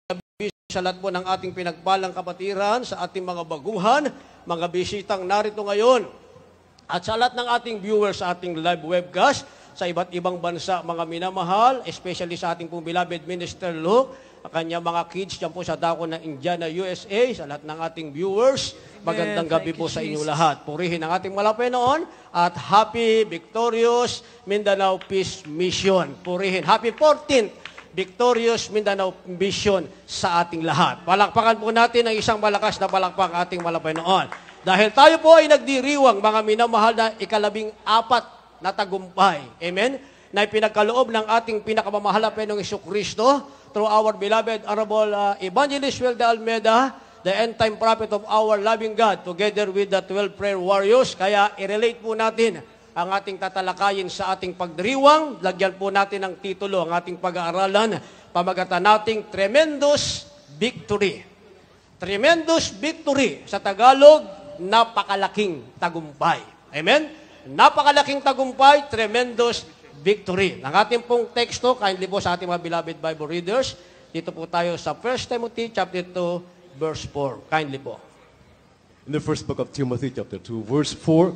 gabi sa lahat po ng ating pinagpalang kapatiran, sa ating mga baguhan, mga bisitang narito ngayon, at sa lahat ng ating viewers sa ating live webcast, sa iba't ibang bansa, mga minamahal, especially sa ating pong beloved Minister Luke, kanya mga kids dyan po sa dako ng Indiana, USA, sa lahat ng ating viewers, magandang gabi po sa inyo lahat. Purihin ang ating malapay noon at happy, victorious Mindanao Peace Mission. Purihin. Happy 14th Victorious Mindanao Mission sa ating lahat. Palakpakan po natin ang isang malakas na palakpak ating malapay noon. Dahil tayo po ay nagdiriwang, mga minamahal, na ika-14 na tagumpay. Amen? Na pinagkaloob ng ating pinakamamahal na Panginoong Jesucristo through our beloved Honorable Evangelist Will de Almeida, the end-time prophet of our loving God, together with the 12 prayer warriors. Kaya i-relate po natin ang ating tatalakayin sa ating pagdiriwang. Lagyan po natin ng titulo ang ating pag-aaralan, pamagatan nating Tremendous Victory. Tremendous Victory. Sa Tagalog, napakalaking tagumpay. Amen? Napakalaking tagumpay, tremendous victory. Ang ating pong teksto, kindly po sa ating mga beloved Bible readers, dito po tayo sa 1 Timothy chapter 2, verse 4. Kindly po. In the first book of Timothy chapter 2, verse 4,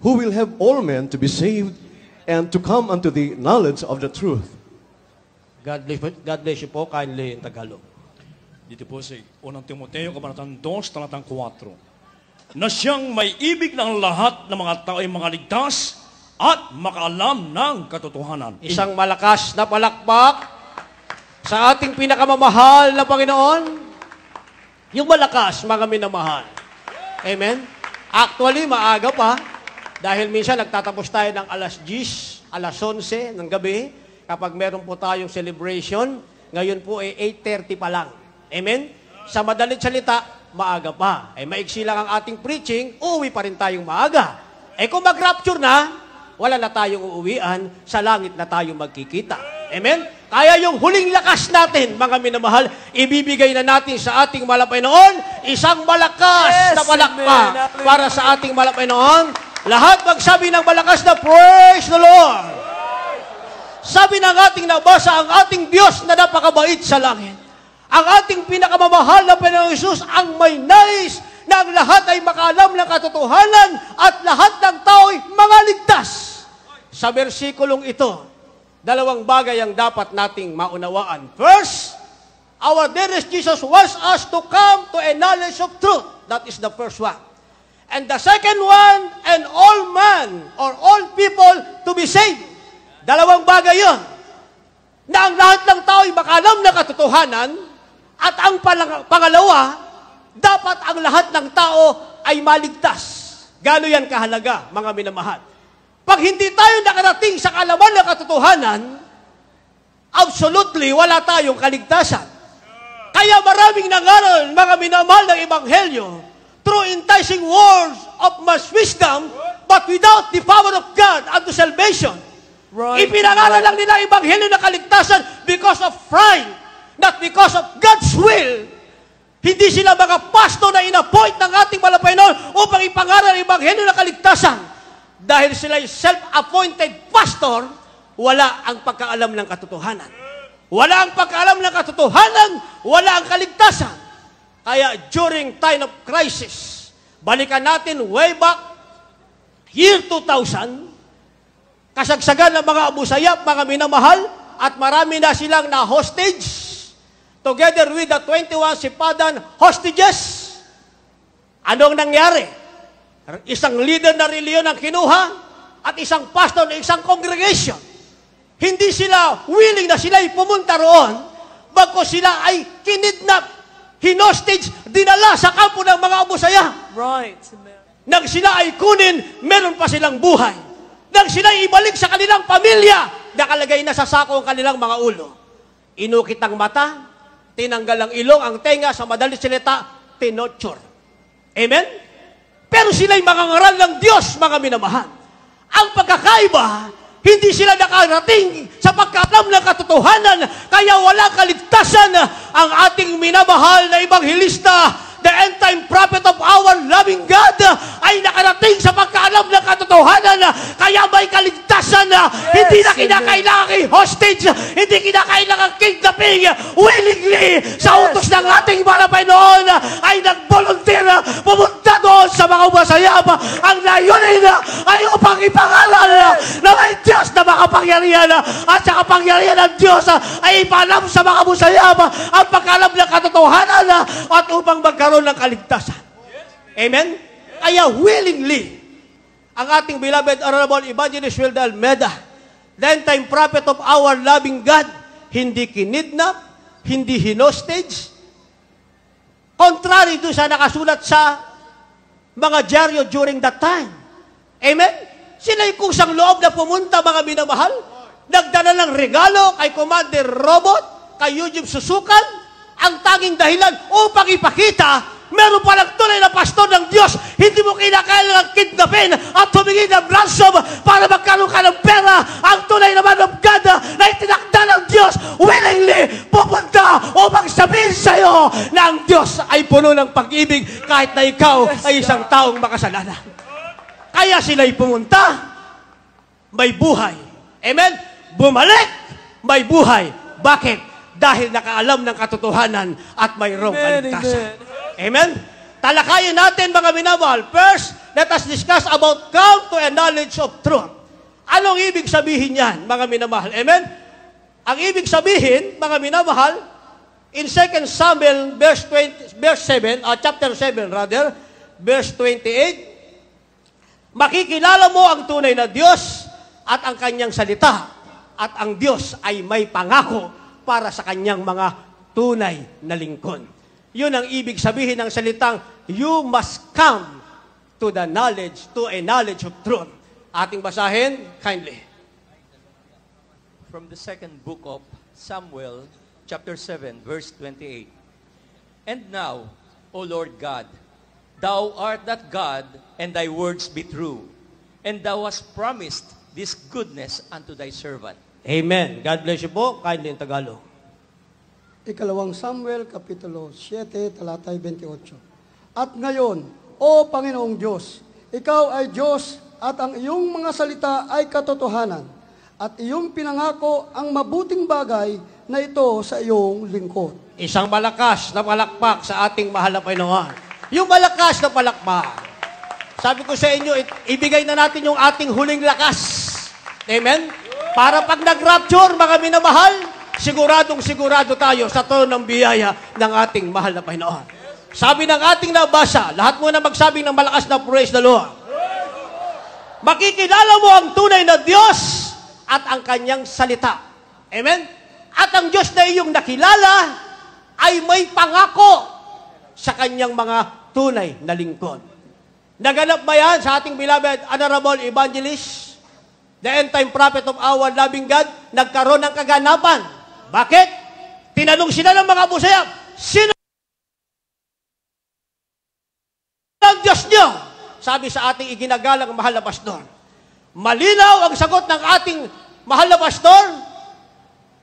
who will have all men to be saved and to come unto the knowledge of the truth. God bless you po, kindly in Tagalog. Dito po sa unang Timoteo, kabanatang 2, talatang 4, na siyang may ibig ng lahat ng mga tao ay mga ligtas at makaalam ng katotohanan. Isang malakas na palakpak sa ating pinakamamahal na Panginoon. Yung malakas, mga minamahal. Amen? Actually, maaga pa. Dahil minsan nagtatapos tayo ng alas 10, alas 11 ng gabi, kapag meron po tayong celebration, ngayon po ay 8:30 pa lang. Amen? Sa madalit salita, maaga pa. Ay maiksi lang ang ating preaching, uuwi pa rin tayong maaga. Kung mag-rapture na, wala na tayong uuwian, sa langit na tayong magkikita. Amen? Kaya yung huling lakas natin, mga minamahal, ibibigay na natin sa ating malapay noon, isang malakas na palakpak para sa ating malapay noon. Lahat magsabi ng malakas na praise the Lord. Sabi ng ating nabasa, ang ating Diyos na napakabait sa langit, ang ating pinakamamahal na Panginoong Hesus, ang may nais na ang lahat ay makaalam ng katotohanan at lahat ng tao ay mga ligtas. Sa bersikulong ito, dalawang bagay ang dapat nating maunawaan. First, our dearest Jesus wants us to come to a knowledge of truth. That is the first one. And the second one, and all man or all people to be saved. Dalawang bagay yon. Na ang lahat ng tao ay makaalam ng katotohanan, at ang pangalawa, dapat ang lahat ng tao ay maligtas. Gano yan kahalaga, mga minamahal. Pag hindi tayo nakarating sa kaalaman ng katotohanan, absolutely wala tayong kaligtasan. Kaya maraming nangaral, mga minamahal ng Ebanghelyo, through enticing words of much wisdom, but without the power of God unto salvation. Right. Ipinangaral lang nila ang Ebanghelyo na kaligtasan because of pride, not because of God's will. Hindi sila mga pastor na in-appoint ng ating malapay noon upang ipangaral ang Ebanghelyo na kaligtasan. Dahil sila self-appointed pastor, wala ang pagkaalam ng katotohanan. Wala ang pagkaalam ng katotohanan, wala ang kaligtasan. Kaya during time of crisis, balikan natin way back year 2000, kasagsagan ng mga Abu Sayyaf, mga minamahal, at marami na silang na-hostage, together with the 21 Sipadan hostages. Anong nangyari? Isang leader na reliyon ang kinuha, at isang pastor na isang congregation. Hindi sila willing na sila ay pumunta roon, bago sila ay kinidnap, hinostage, dinala sa kampo ng mga Abu Sayyaf. Right. Nang sila ay kunin, meron pa silang buhay. Nang sila ay ibalik sa kanilang pamilya, nakalagay na sa sako ang kanilang mga ulo. Inukit ang mata, tinanggal ang ilong, ang tenga, sa madalit salita, tinotsure. Amen? Pero sila'y mangangaral ng Diyos, mga minamahal. Ang pagkakaiba, hindi sila nakarating sa pagkaalam ng katotohanan, kaya walang kaligtasan ang ating minamahal na ebanghelista the end-time prophet of our loving God, ay nakarating sa pagkaalam ng katotohanan, kaya may kaligtasan, hindi na kinakailangan hostage, hindi kinakailangan kidnapping, willingly, sa utos ng ating mahal na Panginoon, ay nag-volunteer, pumunta doon sa mga masayap. Ang layunin ay upang ipangalan na may Diyos na makapangyarihan, at sa kapangyarihan ng Diyos ay ipalam sa mga masayap ang pagkaalam ng katotohanan at upang magkaroon ng kaligtasan. Amen? Kaya willingly, ang ating beloved Honorable Evangelist Wilda Almeda, the end-time prophet of our loving God, hindi kinidnap, hindi hinostage, contrary doon sa nakasulat sa mga dyaryo during that time. Amen? Sila'y kusang loob na pumunta, mga minamahal, nagdala ng regalo kay Commander Robot, kay Eugene Susukan, ang tanging dahilan upang ipakita, meron palang tunay na pastor ng Diyos, hindi mo kinakailangan kidnapin at humingi ng ransom para magkaroon ka ng pera. Ang tunay naman ng God na itinakda ng Diyos, willingly pupunta upang sabihin sa'yo na ang Diyos ay puno ng pag-ibig kahit na ikaw ay isang taong makasalanan. Kaya sila'y pumunta, may buhay. Amen? Bumalik, may buhay. Bakit? Dahil nakaalam ng katotohanan at mayroong kaligtasan. Amen? Talakayin natin, mga minamahal. First, let us discuss about come to a knowledge of truth. Anong ibig sabihin yan, mga minamahal? Amen? Ang ibig sabihin, mga minamahal, in 2 Samuel chapter 7, verse 28, makikilala mo ang tunay na Diyos at ang kanyang salita, at ang Diyos ay may pangako para sa kanyang mga tunay na lingkod. Yun ang ibig sabihin ng salitang, you must come to a knowledge of truth. Ating basahin, kindly. From the second book of Samuel, chapter 7, verse 28. And now, O Lord God, Thou art that God, and Thy words be true. And Thou hast promised this goodness unto Thy servant. Amen. God bless you po. Kindly in Tagalog. Ikalawang Samuel, Kapitulo 7, talatay 28. At ngayon, O Panginoong Diyos, Ikaw ay Diyos at ang iyong mga salita ay katotohanan at iyong pinangako ang mabuting bagay na ito sa iyong lingkod. Isang malakas na palakpak sa ating mahal na Panginoon. Yung malakas na palakpak. Sabi ko sa inyo, ibigay na natin yung ating huling lakas. Amen? Para pag nag-rapture, mga minamahal, siguradong-sigurado tayo sa trono ng biyaya ng ating mahal na Panginoon. Sabi ng ating nabasa, lahat muna magsabing ng malakas na praise the Lord. Makikilala mo ang tunay na Diyos at ang kanyang salita. Amen? At ang Diyos na iyong nakilala ay may pangako sa kanyang mga tunay na lingkod. Naganap ba yan sa ating beloved Honorable Evangelist, the end-time prophet of our loving God? Nagkaroon ng kaganapan. Bakit? Tinanong sila ng mga busayap, sino ang Diyos niyo? Sabi sa ating iginagalang mahal na pastor. Malinaw ang sagot ng ating mahal na pastor.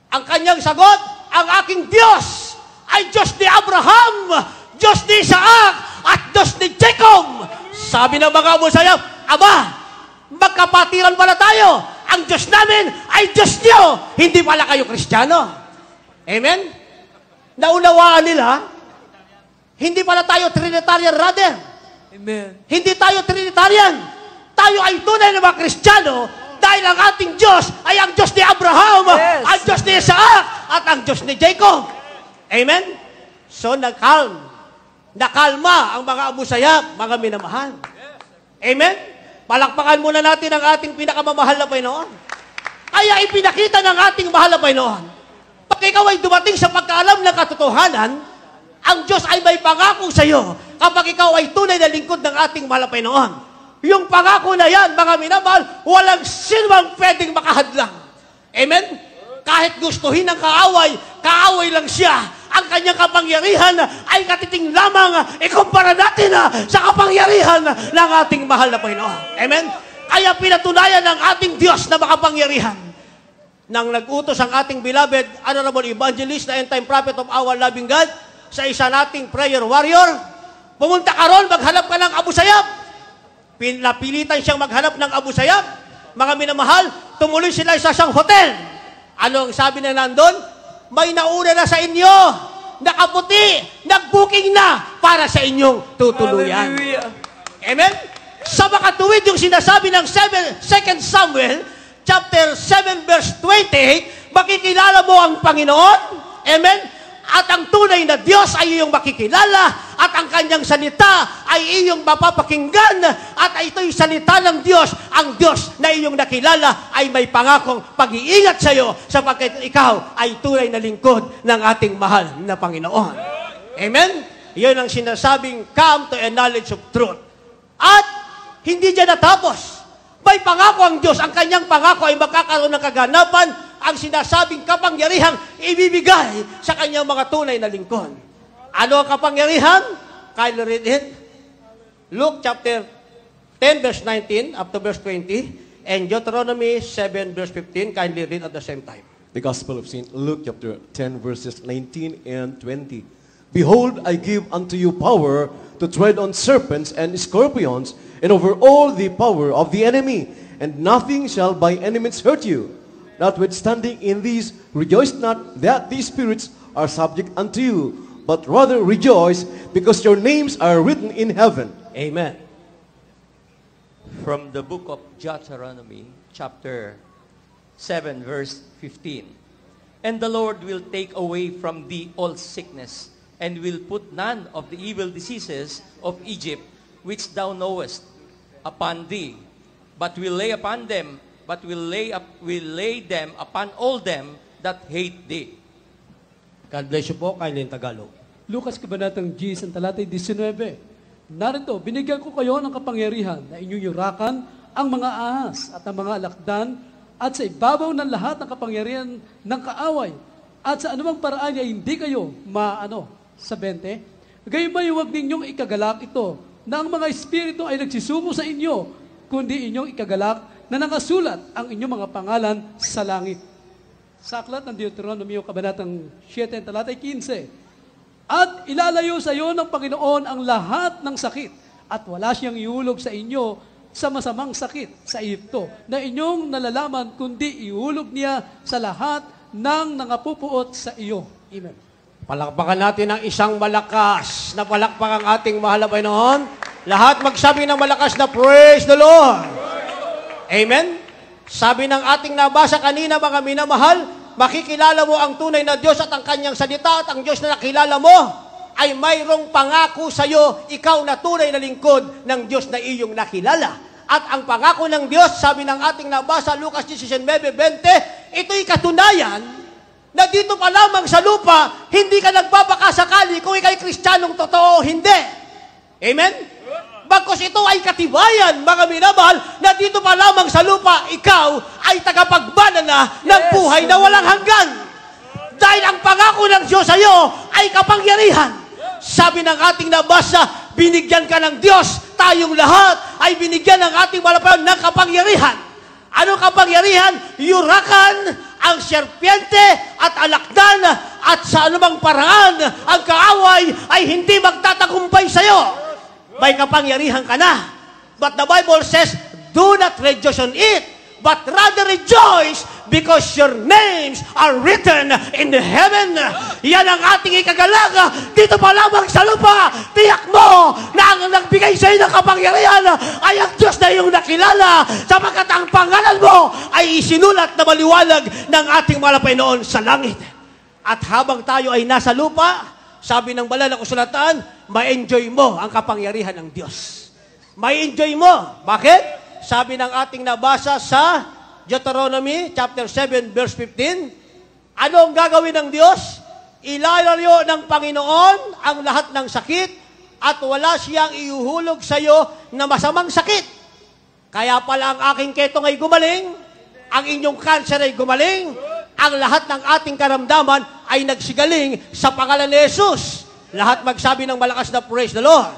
Ang kanyang sagot, ang aking Diyos ay Diyos ni Abraham, Diyos ni Isaac, at Diyos ni Jacob. Sabi ng mga busayap, Aba, magkapatiran pala tayo. Ang Diyos namin ay Diyos niyo. Hindi pala kayo Kristiyano. Amen? Naunawaan nila, hindi pala tayo Trinitarian, rather. Amen. Hindi tayo Trinitarian. Tayo ay tunay na mga Kristiyano dahil ang ating Diyos ay ang Diyos ni Abraham, Yes. ang Diyos ni Isaac, at ang Diyos ni Jacob. Amen? So, nakalma ang mga abusayap, mga minamahal. Amen? Palakpakan muna natin ang ating pinakamamahal na Panginoon. Kaya ipinakita ng ating mahal na Panginoon, pag ikaw ay dumating sa pagkaalam ng katotohanan, ang Diyos ay may pangako sa iyo kapag ikaw ay tunay na lingkod ng ating mahal na Panginoon. Yung pangako na yan, mga minamahal, walang sinumang pwedeng makahadlang. Amen? Kahit gustuhin ng kaaway lang siya. Ang kanyang kapangyarihan ay katiting lamang ikumpara natin sa kapangyarihan ng ating mahal na Panginoon. Amen? Kaya pinatunayan ng ating Diyos na makapangyarihan nang nag-utos ang ating beloved Honorable Evangelist, the end-time prophet of our loving God, sa isa nating prayer warrior, Pumunta ka ron, maghanap ka ng Abu Sayyaf. Pinapilitan siyang maghanap ng Abu Sayyaf. Mga minamahal, tumuloy sila sa isang hotel. Ano ang sabi na nandun? May nauna na sa inyo, nakaputi, nag-booking na para sa inyong tutuluyan. Amen? Sa makatuwid yung sinasabi ng 2 Samuel, chapter 7, verse 28, makikilala mo ang Panginoon. Amen? At ang tunay na Diyos ay iyong makikilala at ang kanyang salita ay iyong mapapakinggan at ito'y salita ng Diyos. Ang Diyos na iyong nakilala ay may pangakong pag-iingat sa iyo sapagkat ikaw ay tunay na lingkod ng ating mahal na Panginoon. Amen? Iyon ang sinasabing come to a knowledge of truth. At hindi dyan natapos. May pangako ang Diyos. Ang kanyang pangako ay magkakaroon ng kaganapan. Ang sinasabing kapangyarihang ibibigay sa kanyang mga tunay na lingkod. Ano ang kapangyarihan? Kyle read it. Luke chapter 10 verse 19 up to verse 20 and Deuteronomy 7 verse 15. Kindly read at the same time. The Gospel of St. Luke chapter 10 verses 19 and 20. Behold, I give unto you power to tread on serpents and scorpions and over all the power of the enemy, and nothing shall by any means hurt you. Notwithstanding in these, rejoice not that these spirits are subject unto you, but rather rejoice because your names are written in heaven. Amen. From the book of Deuteronomy, chapter 7, verse 15. And the Lord will take away from thee all sickness, and will put none of the evil diseases of Egypt, which thou knowest, upon thee, but will lay them upon all them that hate thee. God bless you po. Kindly in Tagalog. Lucas Kabanatang 10, talatay 19. Narito, binigyan ko kayo ng kapangyarihan na inyong yurakan ang mga ahas at ang mga alakdan at sa ibabaw ng lahat ng kapangyarihan ng kaaway at sa anumang paraan ay hindi kayo sa 20. Gayunmay huwag ninyong ikagalak ito na ang mga espiritu ay nagsisuko sa inyo, kundi inyong ikagalak na nakasulat ang inyong mga pangalan sa langit. Sa aklat ng Deuteronomy, Kabanatang 7, talatay 15. At ilalayo sa iyo ng Panginoon ang lahat ng sakit at wala siyang iulog sa inyo sa masamang sakit sa Egypto na inyong nalalaman, kundi iulog niya sa lahat ng nangapupuot sa iyo. Amen. Palakpakan natin ang isang malakas na palakpak ang ating mahal na Panginoon. Lahat magsabi ng malakas na praise the Lord. Amen? Sabi ng ating nabasa kanina, mga minamahal, makikilala mo ang tunay na Diyos at ang kanyang salita at ang Diyos na nakilala mo ay mayroong pangako sa iyo, ikaw na tunay na lingkod ng Diyos na iyong nakilala. At ang pangako ng Diyos, sabi ng ating nabasa, Lucas 19:20, ito'y katunayan na dito pa lamang sa lupa, hindi ka nagbabakasakali kung ikaw'y Kristiyanong totoo o hindi. Amen? Bagkus ito ay katibayan, mga minamahal, na dito pa lamang sa lupa, ikaw ay tagapagmana na ng buhay na walang hanggan. Dahil ang pangako ng Diyos sa iyo ay kapangyarihan. Sabi ng ating nabasa, binigyan ka ng Diyos, tayong lahat ay binigyan ng ating malapayan ng kapangyarihan. Anong kapangyarihan? Yurakan ang serpiente at alakdan at sa anumang paraan ang kaaway ay hindi magtatagumpay sa iyo. May kapangyarihan ka na. But the Bible says, do not rejoice on it, but rather rejoice because your names are written in the heaven. Yan ang ating ikagalaga dito pa lamang sa lupa. Tiyak mo na ang nagbigay sa iyo ng kapangyarihan ay ang Diyos na iyong nakilala sapagkat ang pangalan mo ay isinulat na maliwanag ng ating mahal na Panginoon sa langit. At habang tayo ay nasa lupa, sabi ng banal na kasulatan, ma-enjoy mo ang kapangyarihan ng Diyos. Ma-enjoy mo. Bakit? Sabi ng ating nabasa sa Deuteronomy chapter 7 verse 15, ano ang gagawin ng Diyos? Ilalayo ng Panginoon ang lahat ng sakit at wala siyang iuhulog sa iyo na masamang sakit. Kaya pala ang aking ketong ay gumaling, ang inyong cancer ay gumaling, ang lahat ng ating karamdaman ay nagsigaling sa pangalan ni Jesus. Lahat magsabi ng malakas na praise the Lord.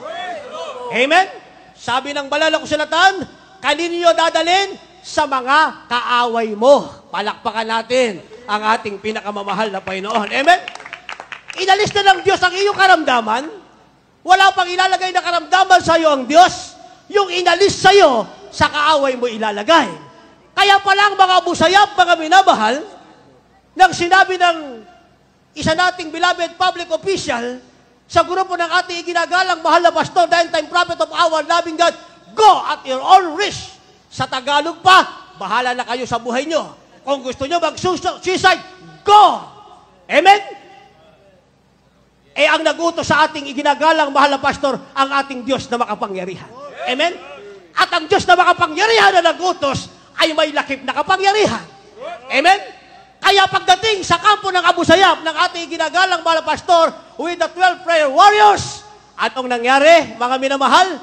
Amen? Sabi ng banal na kasulatan, kanino dadalhin? Sa mga kaaway mo. Palakpakan natin ang ating pinakamamahal na Panginoon. Amen? Inalis na ng Diyos ang iyong karamdaman, Wala pang ilalagay na karamdaman sa iyo ang Diyos. Yung inalis sa iyo, sa kaaway mo ilalagay. Kaya palang mga busayap, mga minamahal, nang sinabi ng isa nating beloved public official sa grupo ng ating iginagalang mahal na pastor, the end-time prophet of our loving God, go at your own risk. Sa Tagalog pa, bahala na kayo sa buhay nyo. Kung gusto nyo mag-suicide, go! Amen? Ang nagutos sa ating iginagalang mahal na pastor, ang ating Diyos na makapangyarihan. Amen? At ang Diyos na makapangyarihan na nagutos ay may lakip na kapangyarihan. Amen? Kaya pagdating sa kampo ng Abu Sayyaf ng ating ginagalang mahal na pastor with the 12 prayer warriors, anong nangyari, mga minamahal?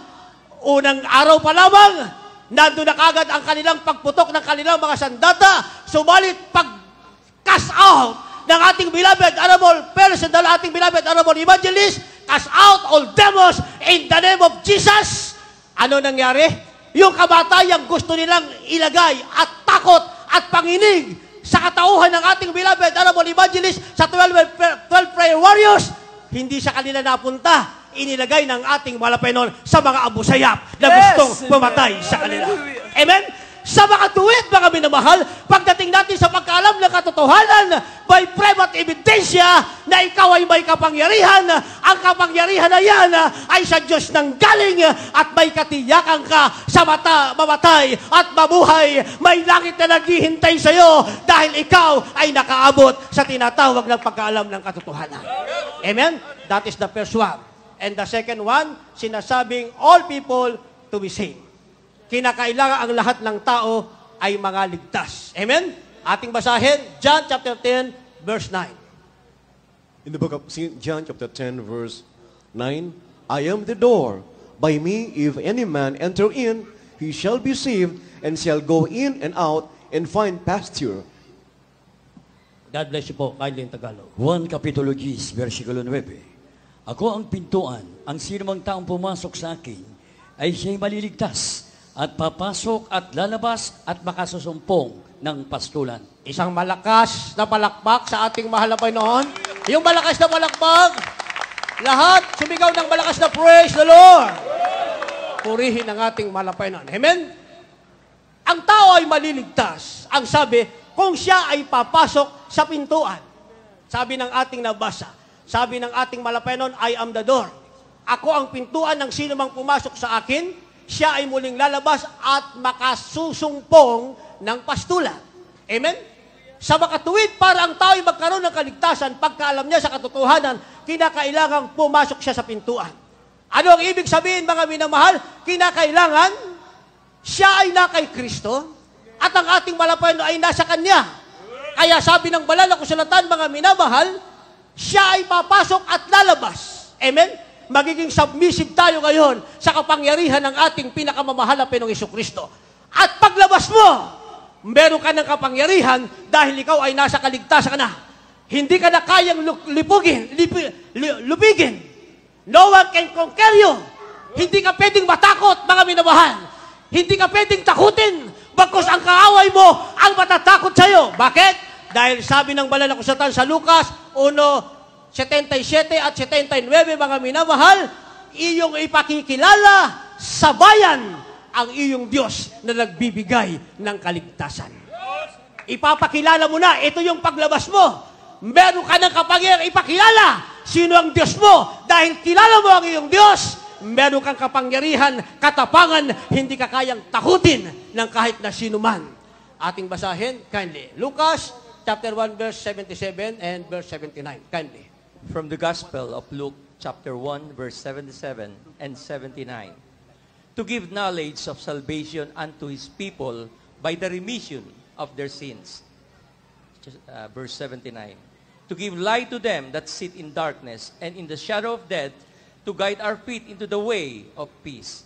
Unang araw pa lamang, nandun na kagad ang kanilang pagputok ng kanilang mga sandata, subalit pag-cast out ng ating beloved honorable person, ng ating beloved honorable evangelist, cast out all demons in the name of Jesus. Ano nangyari? Yung kamatayang gusto nilang ilagay at takot at panginig sa katauhan ng ating beloved honorable evangelist sa 12 prayer warriors, hindi sa kanila napunta, inilagay ng ating malapenon sa mga Abu Sayyaf na gustong pumatay sa kanila. Amen? Sa mga tuwid, mga minamahal, pagdating natin sa pagkaalam ng katotohanan, may premat ebidensya na ikaw ay may kapangyarihan. Ang kapangyarihan na yan ay sa Diyos nang galing at may katiyakan ka sa mamatay at mabuhay. May langit na naghihintay sa iyo dahil ikaw ay nakaabot sa tinatawag ng pagkaalam ng katotohanan. Amen? That is the first one. And the second one, sinasabing all people to be saved. Kinakailangan ang lahat ng tao ay mga ligtas. Amen? Ating basahin, John chapter 10, verse 9. In the book of John chapter 10, verse 9, I am the door. By me, if any man enter in, he shall be saved, and shall go in and out, and find pasture. God bless you po, kindly in Tagalog. Juan Kapitulo 10, versikulo 9. Ako ang pintuan, ang sinumang taong pumasok sa akin, ay siya'y maliligtas, at papasok at lalabas at makasusumpong ng pastulan. Isang malakas na palakpak sa ating mahal na Panginoon. Yung malakas na palakpak, lahat sumigaw ng malakas na praise the Lord. Purihin ang ating mahal na Panginoon. Amen? Ang tao ay maliligtas. Ang sabi, kung siya ay papasok sa pintuan. Sabi ng ating nabasa, sabi ng ating mahal na Panginoon, I am the door. Ako ang pintuan ng sino mang pumasok sa akin, siya ay muling lalabas at makasusumpong ng pastulan. Amen? Sa makatuwid, para ang tao ay magkaroon ng kaligtasan, pagkaalam niya sa katotohanan, kinakailangang pumasok siya sa pintuan. Ano ang ibig sabihin, mga minamahal? Kinakailangan, siya ay na kay Kristo, at ang ating malapayan ay nasa Kanya. Kaya sabi ng banal na kasulatan, mga minamahal, siya ay papasok at lalabas. Amen? Magiging submissive tayo ngayon sa kapangyarihan ng ating pinakamamahal na Panginoong Jesucristo. At paglabas mo, meron ka ng kapangyarihan dahil ikaw ay nasa kaligtasan na. Hindi ka na kayang lupigin. No one can conquer you. Hindi ka pwedeng matakot, mga minamahal. Hindi ka pwedeng takutin. Bagkus ang kaaway mo ang matatakot sa'yo. Bakit? Dahil sabi ng banal na kasulatan sa Lucas 1:77 at 79, mga minamahal, iyong ipakikilala sa bayan ang iyong Diyos na nagbibigay ng kaligtasan. Ipapakilala mo na, ito yung paglabas mo. Meron ka ng kapangyarihan ipakilala sino ang Diyos mo. Dahil kilala mo ang iyong Diyos, meron kang kapangyarihan, katapangan, hindi ka kayang takutin ng kahit na sino man. Ating basahin, kindly. Lucas chapter 1, verse 77 and verse 79. Kindly. From the Gospel of Luke, chapter 1, verse 77 and 79. To give knowledge of salvation unto his people by the remission of their sins. Verse 79. To give light to them that sit in darkness and in the shadow of death, to guide our feet into the way of peace.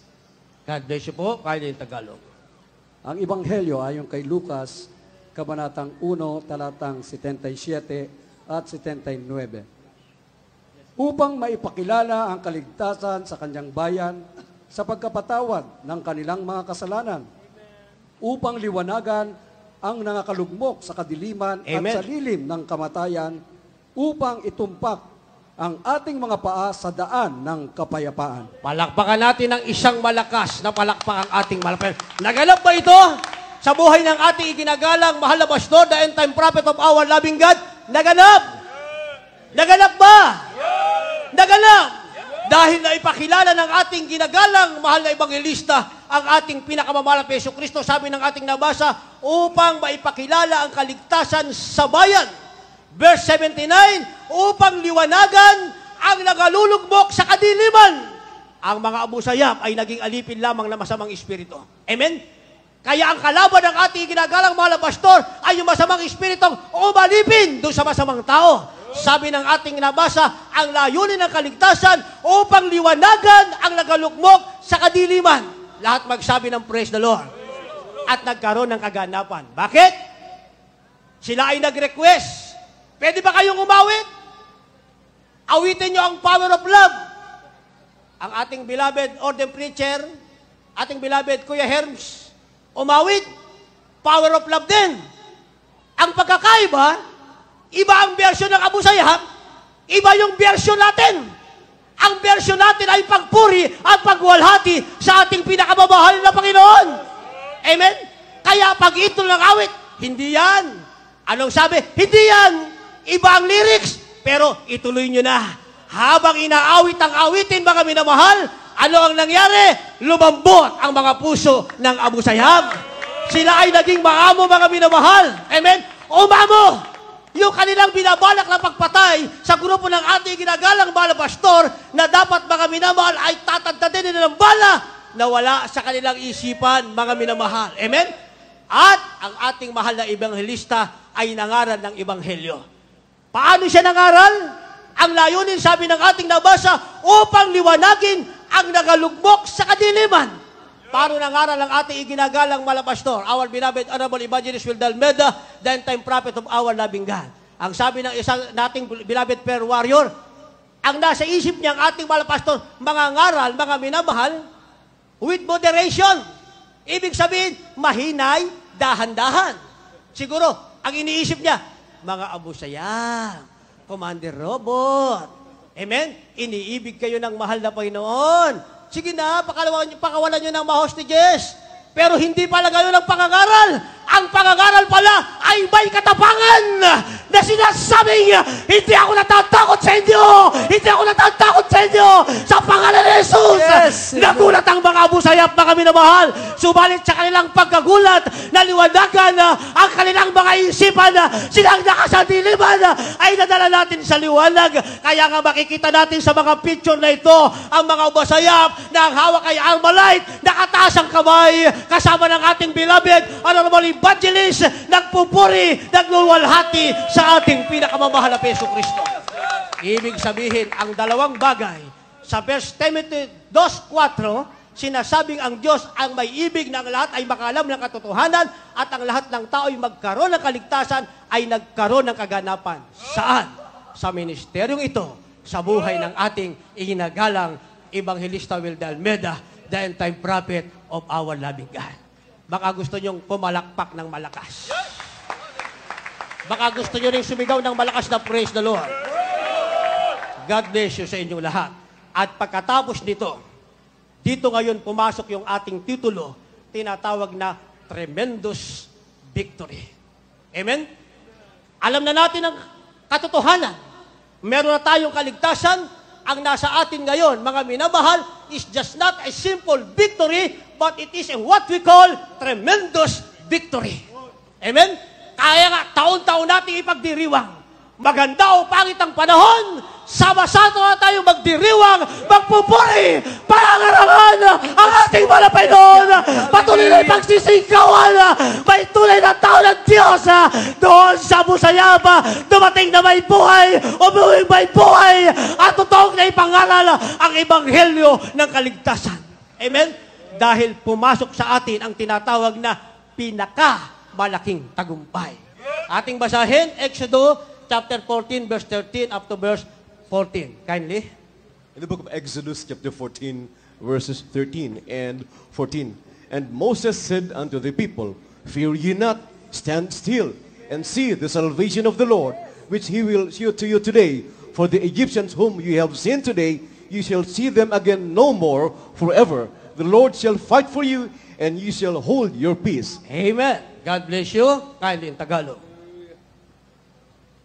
God bless you po, kaya in Tagalog. Ang Ebanghelyo ayon kay Lucas, Kabanatang 1, talatang 77 at 79. Upang maipakilala ang kaligtasan sa kanyang bayan sa pagkapatawad ng kanilang mga kasalanan. Upang liwanagan ang nangakalugmok sa kadiliman Amen. at sa lilim ng kamatayan, upang itumpak ang ating mga paa sa daan ng kapayapaan. Palakpakan natin ng isang malakas na palakpak ang ating malakas. Naganap ba ito sa buhay ng ating iginagalang mahal na pastor, the end time prophet of our loving God? Naganap! Naganap ba? Naganap! Dahil na ipakilala ng ating ginagalang mahal na ebanghelista ang ating pinakamamahal na Yesu Kristo, sabi ng ating nabasa, upang maipakilala ang kaligtasan sa bayan. Verse 79, upang liwanagan ang nagalulugmok sa kadiliman. Ang mga abusayap ay naging alipin lamang na masamang espiritu. Amen? Kaya ang kalaban ng ating ginagalang mahal na pastor ay yung masamang espiritong umalipin doon sa masamang tao. Sabi ng ating nabasa, ang layunin ng kaligtasan upang liwanagan ang nagalugmok sa kadiliman. Lahat magsabi ng praise the Lord. At nagkaroon ng kaganapan. Bakit? Sila ay nag-request. Pwede ba kayong umawit? Awitin nyo ang power of love. Ang ating beloved ordained preacher, ating beloved Kuya Herms, umawit, power of love din. Ang pagkakaiba, iba ang version ng Abu Sayyaf, iba yung version natin. Ang version natin ay pagpuri at pagwalhati sa ating pinakamamahal na Panginoon. Amen? Kaya pag ito ng awit, hindi yan. Anong sabi? Hindi yan. Iba ang lyrics, pero ituloy nyo na. Habang inaawit ang awitin, mga minamahal, ano ang nangyari? Lumambot ang mga puso ng Abu Sayyaf. Sila ay naging maamo, mga minamahal. Amen? Umamo! Yung kanilang binabalak na pagpatay sa grupo ng ating ginagalang bala pastor na dapat, mga minamahal, ay tatagtadin nila ng bala na wala sa kanilang isipan, mga minamahal. Amen? At ang ating mahal na ebanghelista ay nangaral ng ebanghelyo. Paano siya nangaral? Ang layunin, sabi ng ating nabasa, upang liwanagin ang nagalugmok sa kadiliman. Paano nangaral ang ating iginagalang malapastor, our beloved Honorable Evangelist Wildal Meda, the end time prophet of our loving God. Ang sabi ng isang nating beloved prayer warrior, ang nasa isip niya ang ating malapastor, mga ngaral, mga minamahal, with moderation. Ibig sabihin, mahinay, dahan-dahan. Siguro, ang iniisip niya, mga Abu Sayyaf, Commander Robot. Amen? Iniibig kayo ng mahal na Panginoon. Sige na, pakawalan nyo ng ma-hostages. Pero hindi pala gayon ang pangangaral. Ang pangangaral pala ay may katapangan na sinasabing, hindi ako natatakot sa inyo! Hindi ako natatakot sa inyo! Sa pangalan ni Jesus! Yes, Nagulat ang mga Abu Sayyaf, mga minamahal. Subalit sa kanilang pagkagulat, naliwanagan ang kanilang mga isipan, silang nakasadiliman, ay nadala natin sa liwanag. Kaya nga makikita natin sa mga picture na ito, ang mga Abu Sayyaf na ang hawak ay Armalite, nakataas ang kamay, kasama ng ating beloved, Honorable Evangelist, nagpupuri, naglulwalhati sa ating pinakamamahal na Yesu Kristo. Ibig sabihin, ang dalawang bagay, sa verse Timothy 2:4, sinasabing ang Diyos ang may ibig na ang lahat ay makalam ng katotohanan at ang lahat ng tao ay magkaroon ng kaligtasan ay nagkaroon ng kaganapan. Saan? Sa ministeryong ito, sa buhay ng ating iginagalang Evangelista Wildal Meda, the end time prophet of our loving God. Baka gusto nyong pumalakpak ng malakas. Baka gusto nyo rin sumigaw ng malakas na praise the Lord. God bless you sa inyong lahat. At pagkatapos nito, dito ngayon pumasok yung ating titulo, tinatawag na Tremendous Victory. Amen? Alam na natin ang katotohanan. Meron na tayong kaligtasan. Ang nasa atin ngayon, mga minamahal, is just not a simple victory, but it is what we call tremendous victory. Amen? Kaya nga, taon-taon natin ipagdiriwang. Maganda o pangit ang panahon, sama-sama tayo magdiriwang, magpupuri, pangangarangan ang ating malapay noon. Patuloy na ipagsisikawan, may tunay na tao ng Diyos doon sa Abu Sayyaf. Dumating na may buhay, umuwing may buhay, at totoong na ipangaral ang ebanghelyo ng kaligtasan. Amen? Dahil pumasok sa atin ang tinatawag na pinakamalaking tagumpay. Ating basahin, Exodus chapter 14, verse 13 up to verse 14. Kindly. In the book of Exodus, chapter 14, verses 13 and 14. And Moses said unto the people, Fear ye not, stand still, and see the salvation of the Lord, which he will show to you today. For the Egyptians whom you have seen today, you shall see them again no more forever. The Lord shall fight for you, and you shall hold your peace. Amen. God bless you. Kindly in Tagalog.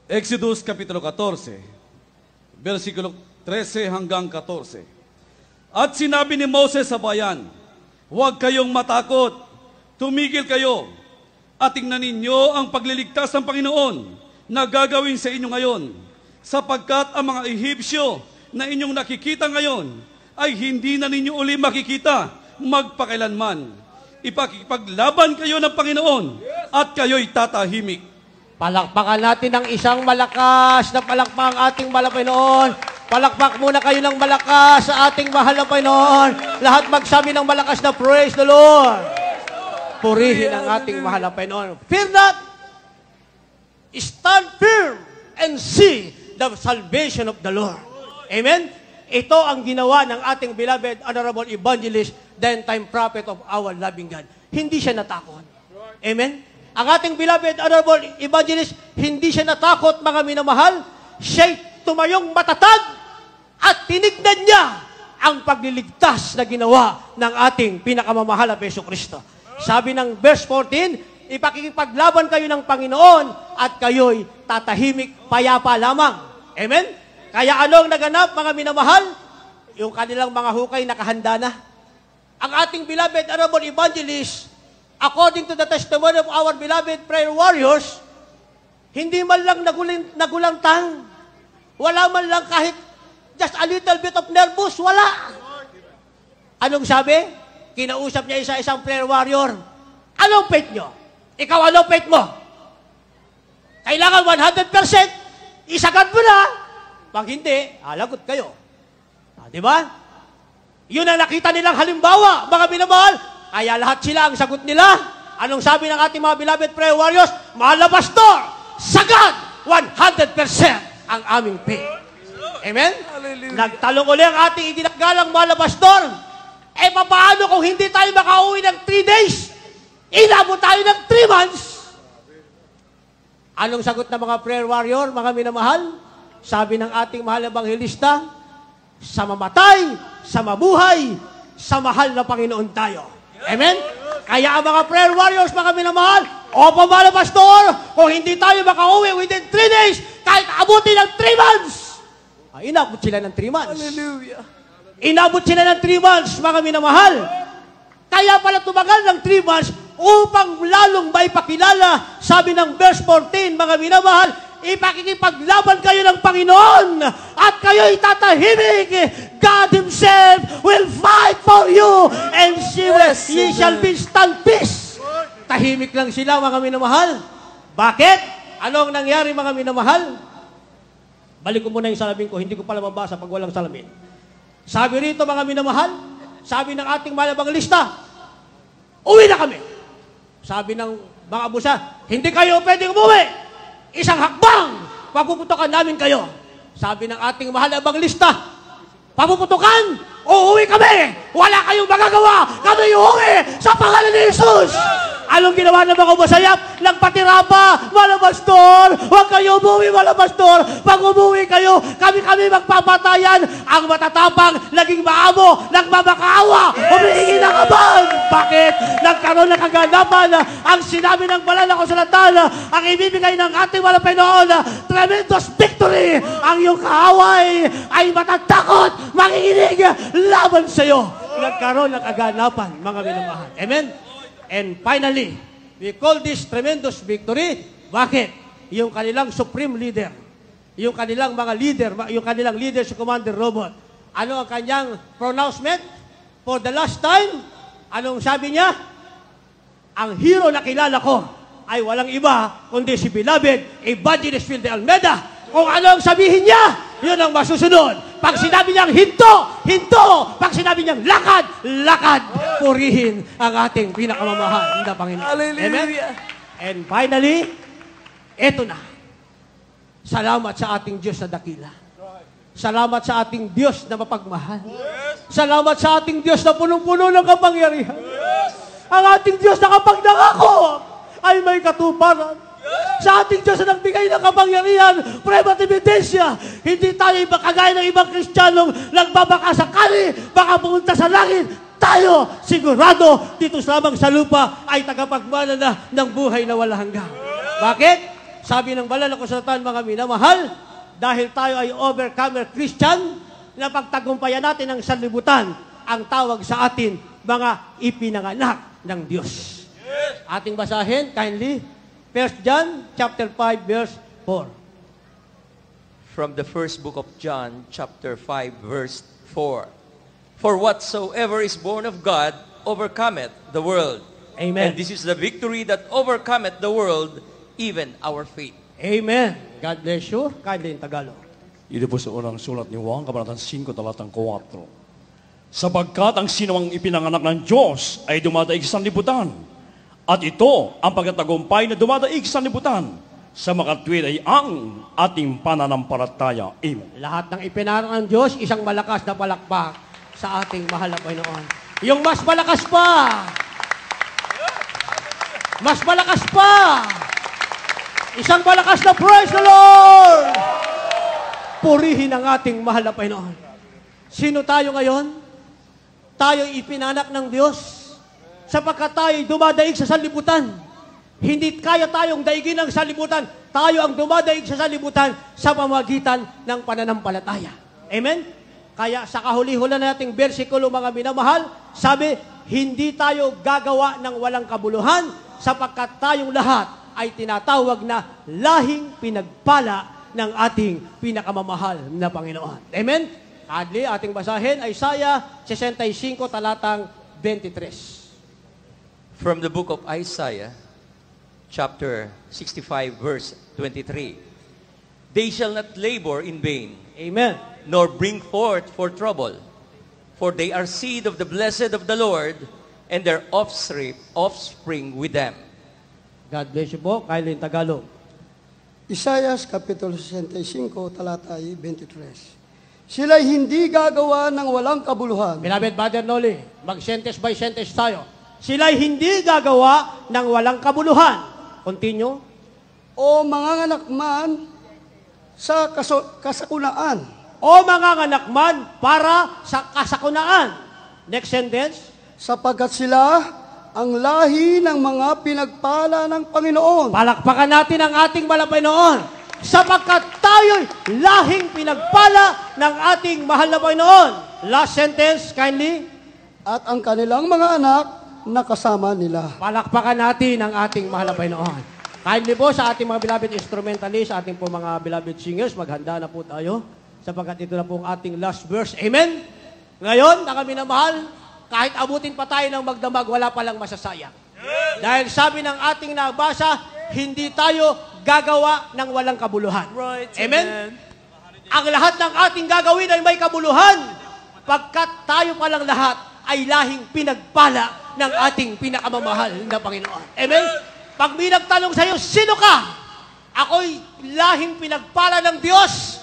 Exodus Kapitulo 14, versikulo 13 hanggang 14. At sinabi ni Moses sa bayan, huwag kayong matakot, tumigil kayo, at tingnan ninyo ang pagliligtas ng Panginoon na gagawin sa inyo ngayon, sapagkat ang mga Ehipsyo na inyong nakikita ngayon ay hindi na ninyo uli makikita magpakailanman. Ipakipaglaban kayo ng Panginoon at kayo'y tatahimik. Palakpakan natin ng isang malakas na palakpak ang ating mahal na Panginoon. Palakpak muna kayo ng malakas sa ating mahal na Panginoon. Lahat magsabi ng malakas na praise the Lord. Purihin ang ating mahal na Panginoon. Fear not, stand firm and see the salvation of the Lord. Amen? Ito ang ginawa ng ating beloved Honorable Evangelist, the end-time prophet of our loving God. Hindi siya natakot. Amen? Ang ating beloved Honorable Evangelist, hindi siya natakot, mga minamahal. Siya'y tumayong matatag at tinignan niya ang pagliligtas na ginawa ng ating pinakamamahal na Hesus Kristo. Sabi ng verse 14, ipakikipaglaban kayo ng Panginoon at kayo'y tatahimik payapa lamang. Amen? Kaya anong naganap, mga minamahal? Yung kanilang mga hukay nakahanda na. Ang ating beloved Honorable Evangelist, according to the testimony of our beloved prayer warriors, hindi man lang nagulantang. Wala man lang kahit just a little bit of nervous, wala. Anong sabi? Kinausap niya isang prayer warrior. Anong faith nyo? Ikaw, anong faith mo? Kailangan 100%, isagad mo na. Pag hindi, lagot kayo. Diba? Yun ang nakita nilang halimbawa, mga minamahal. Kaya lahat sila ang sagot nila. Anong sabi ng ating mga beloved prayer warriors? Mahal na pastor, sagad 100% ang aming faith. Amen? Nagtalong uli ang ating iginagalang mahal na pastor. Paano kung hindi tayo makauwi ng 3 days? Inabot tayo ng 3 months. Anong sagot ng mga prayer warrior, mga minamahal? Sabi ng ating mahal na Ebanghelista, sa mamatay, sa mabuhay, sa mahal na Panginoon tayo. Amen? Kaya ang mga prayer warriors, mga minamahal, opo, mahal na pastor, kung hindi tayo makauwi within 3 days, kahit abutin ng 3 months, inabot sila ng 3 months. Hallelujah. Inabot sila ng 3 months, mga minamahal. Kaya pala tumagal ng 3 months upang lalong maipakilala, sabi ng verse 14, mga minamahal, ipakikipaglaban kayo ng Panginoon at kayo'y tatahimik. God Himself will fight for you and ye shall be stand peace. Tahimik lang sila, mga minamahal. Bakit? Anong nangyari, mga minamahal? Balik ko muna yung salamin ko, hindi ko pala mabasa pag walang salamin. Sabi rito, mga minamahal, sabi ng ating malabang lista, uwi na kami. Sabi ng mga abusa, hindi kayo pwedeng umuwi. Isang hakbang, papuputukan namin kayo. Sabi ng ating mahal na evangelista, papuputukan, uuwi kami. Wala kayong magagawa. Kami uuwi sa pangalan ni Jesus. Anong ginawa ng mga masayap? Nagpatira pa, malabastor. Huwag kayo umuwi, malabastor. Pag umuwi kayo, kami magpapatayan. Ang matatapang, naging maamo, nagmamakaawa, humihingi ng kaban. Bakit? Nagkaroon ng kaganapan. Ang sinabi ng banal na kasulatan, ang ibibigay ng ating walang Panginoon, tremendous victory. Ang iyong kaaway ay matatakot, manginginig laban sa iyo. Nagkaroon ng kaganapan, mga minamahal. Amen? And finally, we call this tremendous victory. Bakit? Yung kanilang supreme leader, yung kanilang mga leader, yung kanilang leader si Commander Robot. Ano ang kanyang pronouncement? For the last time, anong sabi niya? Ang hero na kilala ko ay walang iba kundi si beloved Evangelist Phil de Almeida. Kung ano ang sabihin niya, yun ang masusunod. Pag sinabi niyang hinto, hinto. Pag sinabi niyang lakad, lakad. Purihin ang ating pinakamamahal na Panginoon. Hallelujah. Amen? And finally, eto na. Salamat sa ating Diyos na dakila. Salamat sa ating Diyos na mapagmahal. Salamat sa ating Diyos na punong-puno ng kapangyarihan. Ang ating Diyos na kapag nangako ay may katuparan. sa ating Diyos na nagbigay ng kapangyarihan, prueba at ebidensya. Hindi tayo iba kagaya ng ibang Kristiyanong nagbabaka sakali, baka pumunta sa langit. Tayo, sigurado, dito lamang sa lupa ay tagapagmana na ng buhay na walang hanggan. Bakit? Sabi ng banal na kasulatan, mga minamahal, dahil tayo ay overcomer Christian, na pagtagumpayan natin ang sanlibutan, ang tawag sa atin, mga ipinanganak ng Diyos. Ating basahin, kindly, 1 John chapter 5, verse 4. From the first book of John, chapter 5, verse 4. For whatsoever is born of God overcometh the world. Amen. And this is the victory that overcometh the world, even our faith. Amen. God bless you. Kindly in Tagalog. Ito po sa unang sulat ni Juan, Kabanatang 5, talatang 4. Sapagkat ang sinumang ipinanganak ng Diyos ay dumadaig sa sanlibutan. At ito ang pagkatagumpay na dumadaig sa sanlibutan. Sa makatwid ay ang ating pananampalataya. Amen. Lahat ng ipinanganak ng Diyos, isang malakas na palakpak sa ating mahal na Panginoon. Yung mas malakas pa! Mas malakas pa! Isang malakas na praise the Lord! Purihin ang ating mahal na Panginoon. Sino tayo ngayon? Tayo ipinanak ng Diyos sapagkat tayo dumadaig sa sanlibutan. Hindi kaya tayong daigin ng sanlibutan. Tayo ang dumadaig sa sanlibutan sa pamamagitan ng pananampalataya. Amen? Kaya sa kahuli-hula nating bersikulo, mga minamahal, sabi, hindi tayo gagawa ng walang kabuluhan sapagkat tayong lahat ay tinatawag na lahing pinagpala ng ating pinakamamahal na Panginoon. Amen? Adli, ating basahin, Isaiah 65, talatang 23. From the book of Isaiah, chapter 65, verse 23. They shall not labor in vain, Amen. nor bring forth for trouble, for they are seed of the blessed of the Lord, and their offspring with them. God bless you po. Kindly in Tagalog. Isaiah Kapitulo 65, talatay 23. Sila'y hindi gagawa ng walang kabuluhan. Beloved Brother Noli, mag-sentence by sentence tayo. Sila'y hindi gagawa ng walang kabuluhan. Continue. O manganganak man sa kasakunaan. O manganganak man para sa kasakunaan. Next sentence. Sapagkat sila ang lahi ng mga pinagpala ng Panginoon. Palakpakan natin ang ating Panginoon. Sapagkat tayo'y lahing pinagpala ng ating mahal na Panginoon. Last sentence, kindly. At ang kanilang mga anak nakasama nila. Palakpakan natin ang ating mahal na Panginoon. Kindly po sa ating mga beloved instrumentalists, ating po mga beloved singers, maghanda na po tayo. Sapagkat ito na po ang ating last verse. Amen? Ngayon, na kami na mahal, kahit abutin pa tayo ng magdamag, wala palang masasayang. Dahil sabi ng ating nabasa, hindi tayo gagawa ng walang kabuluhan. Right, Amen? Ang lahat ng ating gagawin ay may kabuluhan, pagkat tayo palang lahat ay lahing pinagpala ng ating pinakamamahal na Panginoon. Amen? Pag may nagtanong sa iyo, sino ka? Ako'y lahing pinagpala ng Diyos.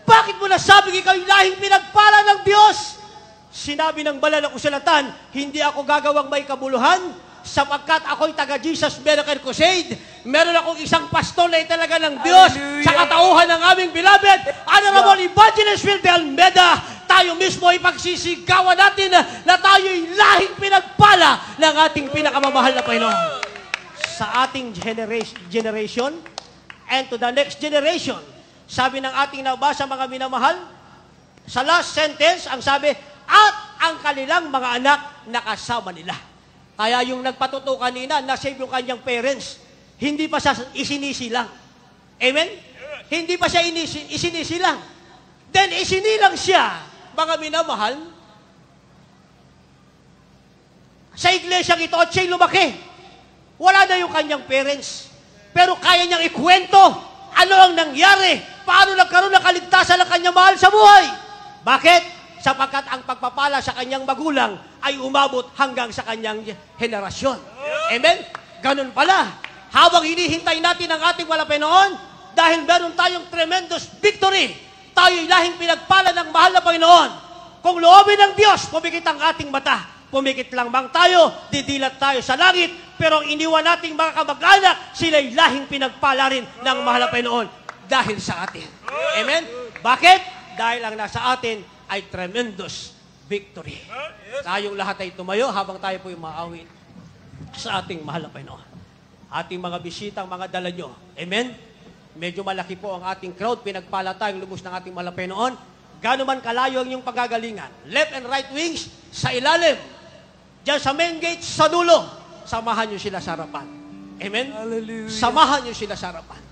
Bakit mo nasabing ikaw'y lahing pinagpala ng Diyos? Sinabi ng banal na kasulatan, hindi ako gagawang may kabuluhan, sapagkat ako'y taga-Jesus Miracle Crusade. Meron akong isang pastor na italaga ng Diyos sa katauhan ng aming beloved, Honorable Evangelist Phil de Almeida. Tayo mismo ay pagsisigawan natin na tayo'y lahing pinagpala ng ating pinakamamahal na Panginoon. Sa ating generation and to the next generation, sabi ng ating nabasa, mga minamahal, sa last sentence, ang sabi, at ang kanilang mga anak nakasama nila. Kaya yung nagpatuto kanina, na-save yung kanyang parents, hindi pa siya isinisilang. Amen? Hindi pa siya isinisilang. Then isinilang siya, mga minamahal, sa iglesyang ito at siya'y lumaki. Wala na yung kanyang parents. Pero kaya niyang ikwento ano ang nangyari, paano nagkaroon ng kaligtasan ng kanyang mahal sa buhay. Bakit? Sapagkat ang pagpapala sa kanyang magulang ay umabot hanggang sa kanyang henerasyon. Amen? Ganun pala. Habang hinihintay natin ang ating Panginoon, dahil meron tayong tremendous victory, tayo'y lahing pinagpala ng mahal na Panginoon. Kung loobin ng Diyos, pumikit ang ating mata. Pumikit lang bang tayo, didilat tayo sa langit, pero ang iniwan nating mga kamag-anak, sila'y lahing pinagpala rin ng mahal na Panginoon dahil sa atin. Amen? Bakit? Dahil ang nasa atin ay tremendous victory. Tayong lahat ay tumayo habang tayo po yung maawit sa ating mahal na Panginoon. Ating mga bisitang mga dala nyo. Amen? Medyo malaki po ang ating crowd. Pinagpala tayong lubos ng ating mahal na Panginoon. Gano'n man kalayo ang inyong pagagalingan. Left and right wings, sa ilalim. Diyan sa main gate, sa dulo. Samahan nyo sila sa harapan. Amen? Hallelujah. Samahan nyo sila sa harapan.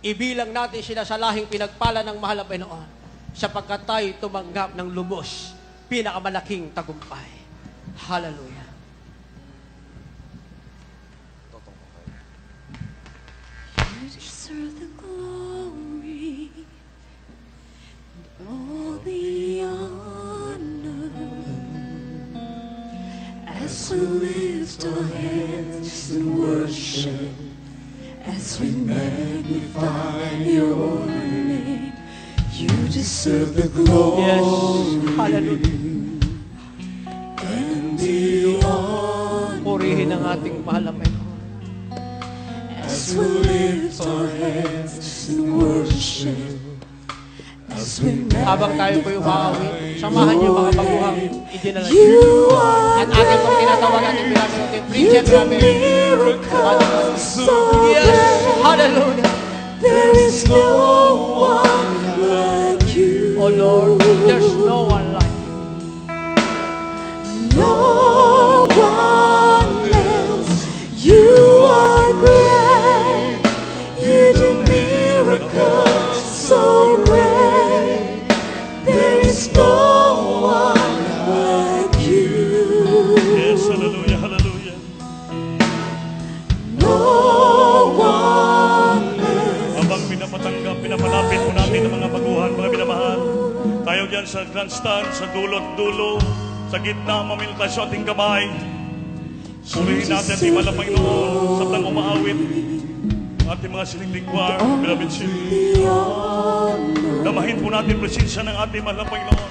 Ibilang natin sila sa lahing pinagpala ng mahal na Panginoon sapagkat tayo tumanggap ng lubos, pinakamalaking tagumpay. Hallelujah. You deserve the glory and all the honor as we lift our hands in worship, as we magnify your name. You deserve the glory. Yes. Hallelujah. And the honor. Purihin ang ating mahal na Panginoon. As we lift our hands in worship, as we Habang tayo po yung maawit, samahan niyo mga baguhang idinala niyo. you are At ating pong tinatawag ating pinagin natin, you preacher do namin. miracles so Yes. great. Hallelujah. There is no one like you. Oh Lord, there's no one like you. No one else. You are great. You do miracles so great. There is no one like you. Yes, hallelujah, hallelujah. No one else. Habang pinapatanggap, pinapalapit po natin ang mga baguhan, mga minamahal. Tayo diyan sa grandstand, sa dulo, sa gitna, mamilitas yung ating kamay. Purihin natin ating mahal na Panginoon sa tang umaawit. Ating mga siling choir, beloved children. Damahin po natin presensya ng ating mahal na Panginoon.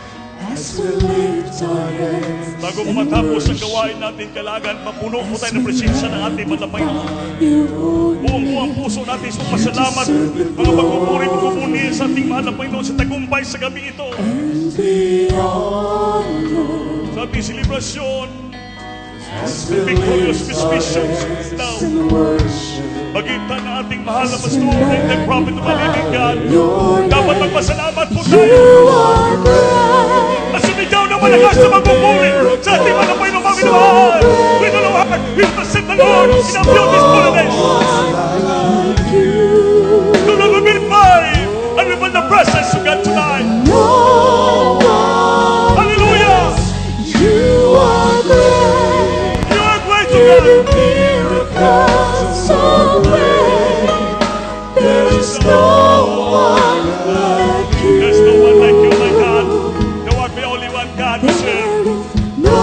As we lift our hands Bago po matapos ang gawain natin, kailangan mapuno po tayo ng presensya ng ating mahal na Panginoon. Buong-buong puso natin sa pasalamat, mga pagpupuri mo kumuni sa ating mahal na Panginoon sa tagumpay sa gabi ito. Sa ating selebrasyon, the victorious missions now. Magitan na ating mahal na pastor and the prophet of the living God. Dapat magpasalamat po tayo. At sumigaw na malakas na magpupuri sa ating mahal na Panginoon, mga minamahal. With all our heart, we worship the Lord in our beauty's holiness. To the revive and reveal the presence of God tonight. Hallelujah! You are great. You are great, You God. do miracles so great. There is no one like you. There's no one like you, my God. Thou art the only one God we serve. No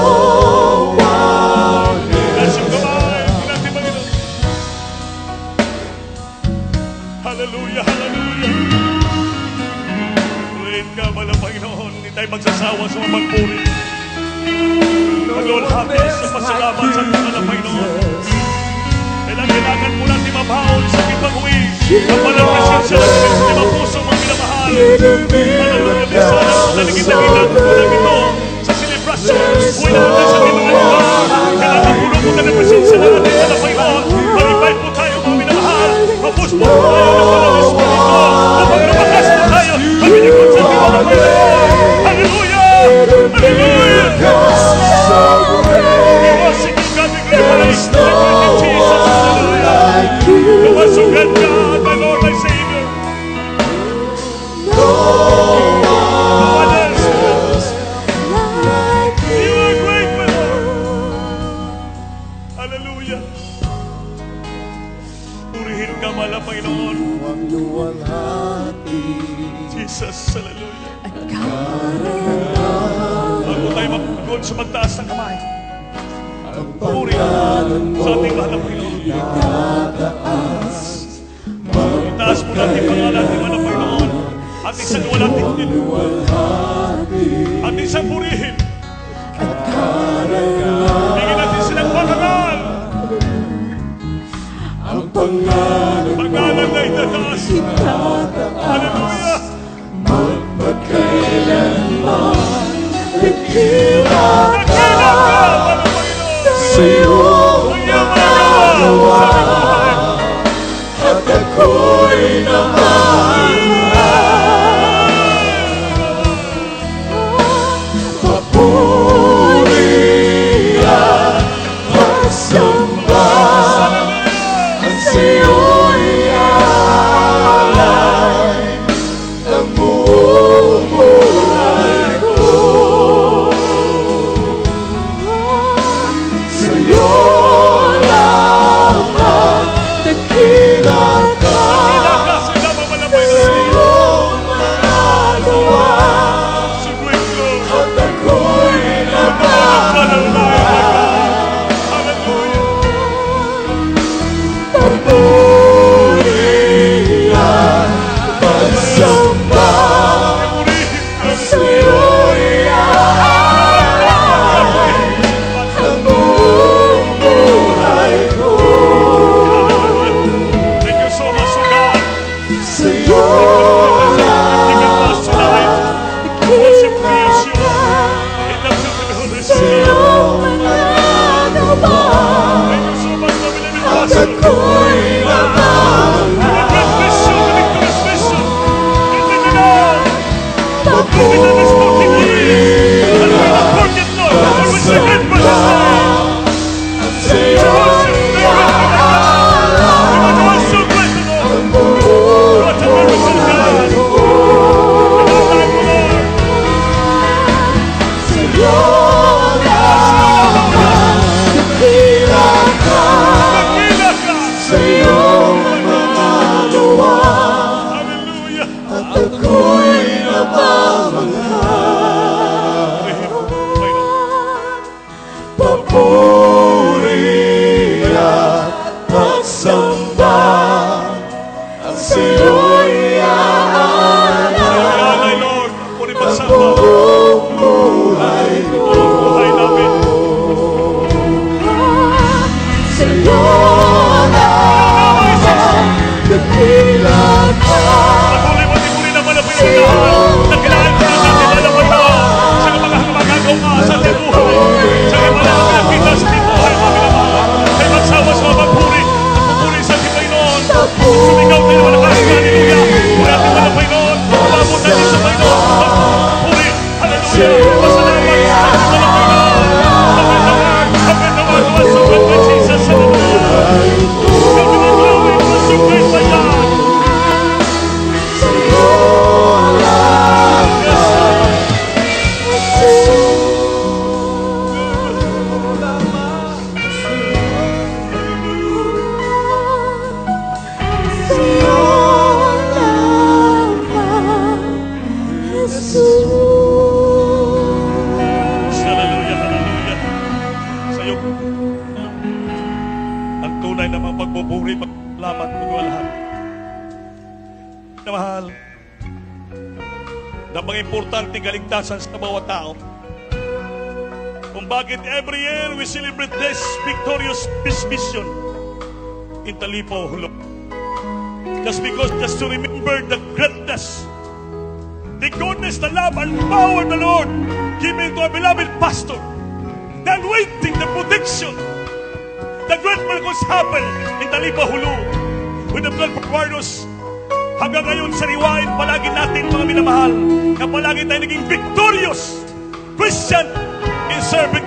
one Bless you, kamay. Pinati Panginoon. Hallelujah, hallelujah. Purihin ka, mahal na Panginoon. Hindi tayo magsasawa sa mga pagpuri. Maglulhati sa pasalamat sa ating mahal na Panginoon. Kailangan po natin mabaon sa ating pag-uwi. Ang malang presensya ng Diyos na mapuso mga minamahal. Hallelujah, bisala sa daligid-dagilan po lang ito sa selebrasyon. Huwag natin sa tinulungan. Kailangan puno po tayo ng presensya ng ating mahal na Panginoon. Mag-invite po tayo mga minamahal. Mapus po tayo ng kalabas po dito. Kapag lumakas po tayo, mabinikot sa ating mahal na Panginoon. Hallelujah! Hallelujah! We worship you, God, we glorify you. Thank you, Jesus. Hallelujah. You are so good, God, my Lord, my Savior. No one else. You are great, my Lord. Hallelujah. Purihin ka, mahal na Panginoon. Jesus, hallelujah. Bago tayo mapagod sa magtaas ng kamay, puri sa ating mahal na Panginoon. Itaas mo natin pangalan ng mahal na Panginoon. Ating sagawal ating ating sa purihin. Bigyan natin silang pangalan. dakila ka sa iyong mga gawa at ako'y papuri at pagsamba ang sa'yo'y alay ang buong buhay ko. Sa'yo lamang dakila ka sa iyong mga gawa at ako'y papuri at pagsamba ang sa'yo'y alay ang buong buhay ko. Thank you so much, oh God. Sa'yo Worship praise you. In the Holy sa Spirit. iyong mga gawa Thank you so much for believing at us. ako'y Great mission, victorious mission. In the Lord. papuri at pagsamba ang sa'yo'y alay Lord, puri ang pagsamba. buong buhay ko. Buhay namin. Sa'yo lamang dakila ka Patuloy naman ang pinagdaan. Nagkailangan ko na natin alaman na sa mga magagawa sa ating buhay. Sa mga pinagkita sa ating buhay, mga pinamahal. Kaya magsawa sa mga pagpuri. Pagpuri sa ating Panginoon. Sumigaw tayo ng malakas. Hallelujah. Puri ating mga Panginoon. Pumabot natin sa Panginoon. Pagpuri. Hallelujah. Pasalamat sa ating mga Panginoon. Pagkatawag sa Panginoon. Jesus. Hallelujah. Pagkatawag sa Panginoon. Hallelujah, hallelujah. Sa iyo, ang tunay na mga pagpupuri, paglaman, pagwalahan. Na mahal, na mga importante kaligtasan sa bawat tao. Kung bakit every year we celebrate this victorious peace mission in Talipo, Hulog. Just to remember the greatness, the goodness, the love, and power of the Lord given to our beloved pastor, the anointing, the protection, the great miracles happen in Talipa, Hulu, with the blood providers. Hanggang ngayon, sariwain palagi natin, mga minamahal, na palagi tayo naging victorious Christian in serving